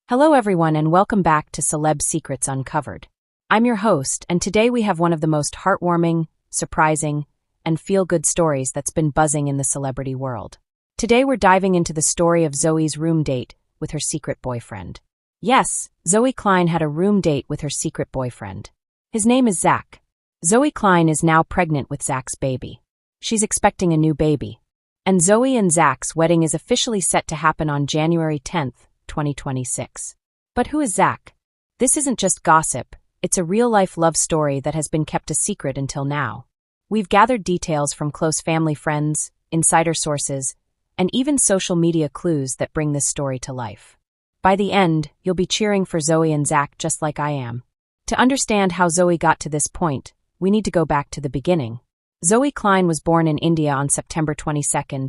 Hello everyone and welcome back to Celeb Secrets Uncovered. I'm your host, and today we have one of the most heartwarming, surprising, and feel-good stories that's been buzzing in the celebrity world. Today we're diving into the story of Zoey's room date with her secret boyfriend. Yes, Zoey Klein had a room date with her secret boyfriend. His name is Zach. Zoey Klein is now pregnant with Zach's baby. She's expecting a new baby. And Zoey and Zach's wedding is officially set to happen on January 10th, 2026. But who is Zach? This isn't just gossip, it's a real-life love story that has been kept a secret until now. We've gathered details from close family friends, insider sources, and even social media clues that bring this story to life. By the end, you'll be cheering for Zoey and Zach just like I am. To understand how Zoey got to this point, we need to go back to the beginning. Zoey Klein was born in India on September 22,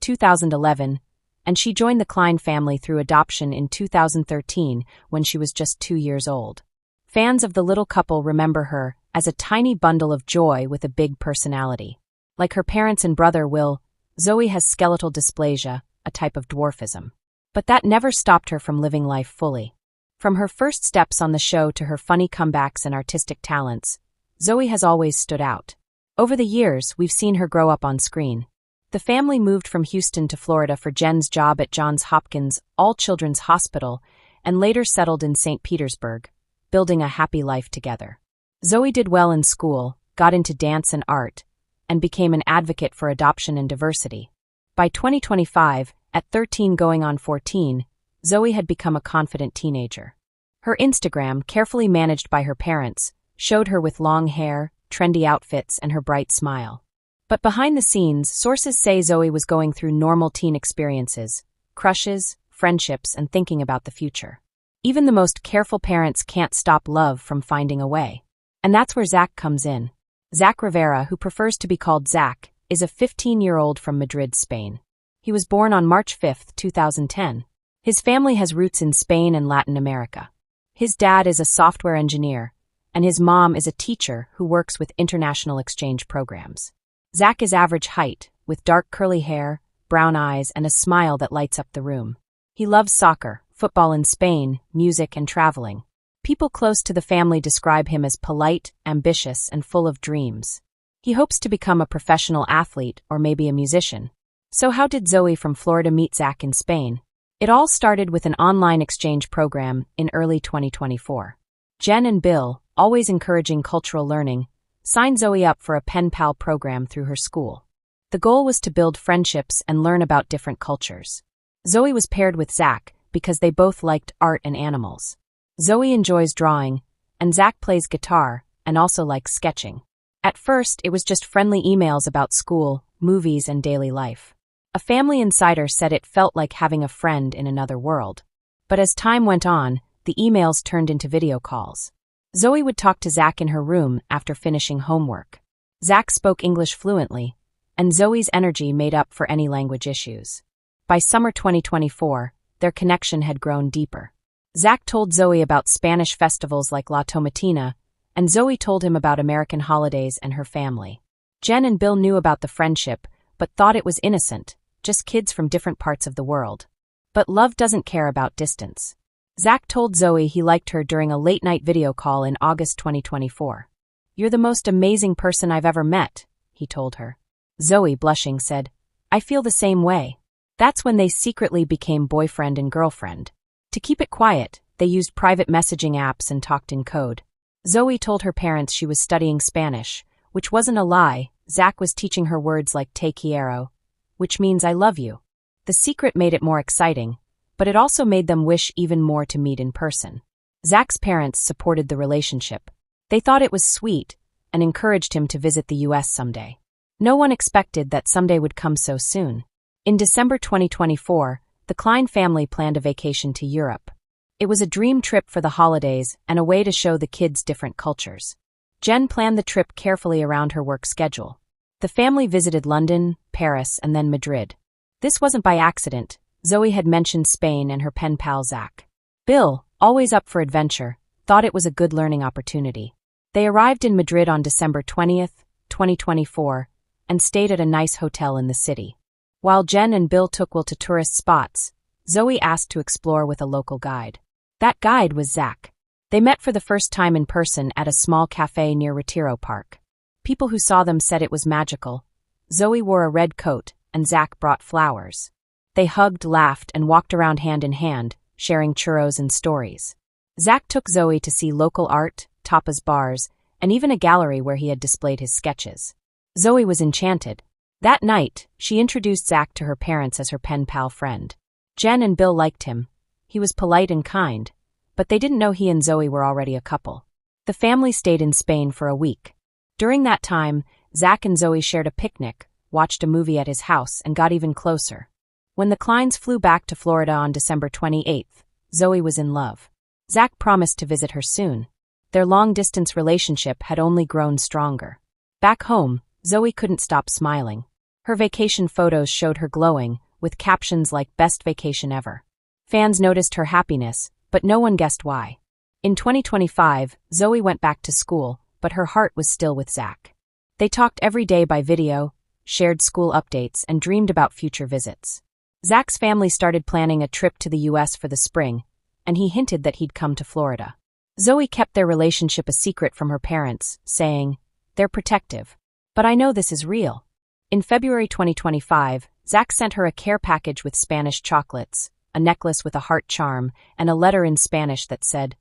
2011, and she joined the Klein family through adoption in 2013 when she was just 2 years old. Fans of the little couple remember her as a tiny bundle of joy with a big personality. Like her parents and brother Will, Zoey has skeletal dysplasia, a type of dwarfism. But that never stopped her from living life fully. From her first steps on the show to her funny comebacks and artistic talents, Zoey has always stood out. Over the years, we've seen her grow up on screen. The family moved from Houston to Florida for Jen's job at Johns Hopkins All-Children's Hospital and later settled in St. Petersburg, building a happy life together. Zoey did well in school, got into dance and art, and became an advocate for adoption and diversity. By 2025, at 13 going on 14, Zoey had become a confident teenager. Her Instagram, carefully managed by her parents, showed her with long hair, trendy outfits, and her bright smile. But behind the scenes, sources say Zoey was going through normal teen experiences, crushes, friendships, and thinking about the future. Even the most careful parents can't stop love from finding a way. And that's where Zach comes in. Zach Rivera, who prefers to be called Zach, is a 15-year-old from Madrid, Spain. He was born on March 5, 2010. His family has roots in Spain and Latin America. His dad is a software engineer, and his mom is a teacher who works with international exchange programs. Zach is average height, with dark curly hair, brown eyes, and a smile that lights up the room. He loves soccer, football in Spain, music, and traveling. People close to the family describe him as polite, ambitious, and full of dreams. He hopes to become a professional athlete or maybe a musician. So how did Zoey from Florida meet Zach in Spain? It all started with an online exchange program in early 2024. Jen and Bill, always encouraging cultural learning, signed Zoey up for a pen pal program through her school. The goal was to build friendships and learn about different cultures. Zoey was paired with Zach because they both liked art and animals. Zoey enjoys drawing, and Zach plays guitar and also likes sketching. At first, it was just friendly emails about school, movies, and daily life. A family insider said it felt like having a friend in another world. But as time went on, the emails turned into video calls. Zoey would talk to Zach in her room after finishing homework. Zach spoke English fluently, and Zoey's energy made up for any language issues. By summer 2024, their connection had grown deeper. Zach told Zoey about Spanish festivals like La Tomatina, and Zoey told him about American holidays and her family. Jen and Bill knew about the friendship, but thought it was innocent, just kids from different parts of the world. But love doesn't care about distance. Zach told Zoey he liked her during a late-night video call in August 2024. "You're the most amazing person I've ever met," he told her. Zoey, blushing, said, "I feel the same way." That's when they secretly became boyfriend and girlfriend. To keep it quiet, they used private messaging apps and talked in code. Zoey told her parents she was studying Spanish, which wasn't a lie. Zach was teaching her words like te quiero, which means I love you. The secret made it more exciting, but it also made them wish even more to meet in person. Zach's parents supported the relationship. They thought it was sweet and encouraged him to visit the US someday. No one expected that someday would come so soon. In December 2024, the Klein family planned a vacation to Europe. It was a dream trip for the holidays and a way to show the kids different cultures. Jen planned the trip carefully around her work schedule. The family visited London, Paris, and then Madrid. This wasn't by accident. Zoey had mentioned Spain and her pen pal Zach. Bill, always up for adventure, thought it was a good learning opportunity. They arrived in Madrid on December 20th, 2024, and stayed at a nice hotel in the city. While Jen and Bill took Will to tourist spots, Zoey asked to explore with a local guide. That guide was Zach. They met for the first time in person at a small cafe near Retiro Park. People who saw them said it was magical. Zoey wore a red coat, and Zach brought flowers. They hugged, laughed, and walked around hand in hand, sharing churros and stories. Zach took Zoey to see local art, tapas bars, and even a gallery where he had displayed his sketches. Zoey was enchanted. That night, she introduced Zach to her parents as her pen pal friend. Jen and Bill liked him. He was polite and kind, but they didn't know he and Zoey were already a couple. The family stayed in Spain for a week. During that time, Zach and Zoey shared a picnic, watched a movie at his house, and got even closer. When the Kleins flew back to Florida on December 28th, Zoey was in love. Zach promised to visit her soon. Their long-distance relationship had only grown stronger. Back home, Zoey couldn't stop smiling. Her vacation photos showed her glowing, with captions like "Best Vacation Ever." Fans noticed her happiness, but no one guessed why. In 2025, Zoey went back to school, but her heart was still with Zach. They talked every day by video, shared school updates, and dreamed about future visits. Zach's family started planning a trip to the U.S. for the spring, and he hinted that he'd come to Florida. Zoey kept their relationship a secret from her parents, saying, "They're protective. But I know this is real." In February 2025, Zach sent her a care package with Spanish chocolates, a necklace with a heart charm, and a letter in Spanish that said,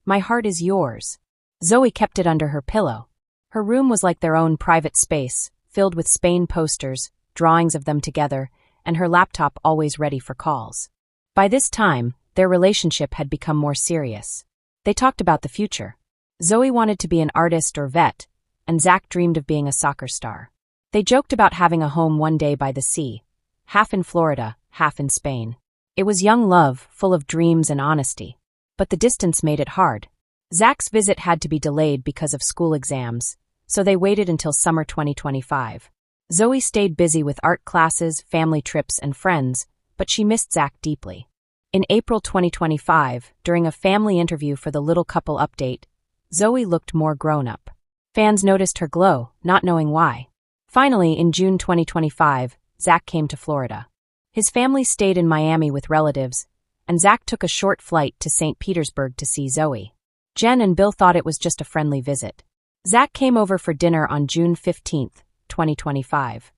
"My heart is yours." Zoey kept it under her pillow. Her room was like their own private space, filled with Spain posters, drawings of them together, and her laptop always ready for calls. By this time, their relationship had become more serious. They talked about the future. Zoey wanted to be an artist or vet, and Zach dreamed of being a soccer star. They joked about having a home one day by the sea, half in Florida, half in Spain. It was young love, full of dreams and honesty. But the distance made it hard. Zach's visit had to be delayed because of school exams, so they waited until summer 2025. Zoey stayed busy with art classes, family trips, and friends, but she missed Zach deeply. In April 2025, during a family interview for the Little Couple Update, Zoey looked more grown-up. Fans noticed her glow, not knowing why. Finally, in June 2025, Zach came to Florida. His family stayed in Miami with relatives, and Zach took a short flight to St. Petersburg to see Zoey. Jen and Bill thought it was just a friendly visit. Zach came over for dinner on June 15, 2025.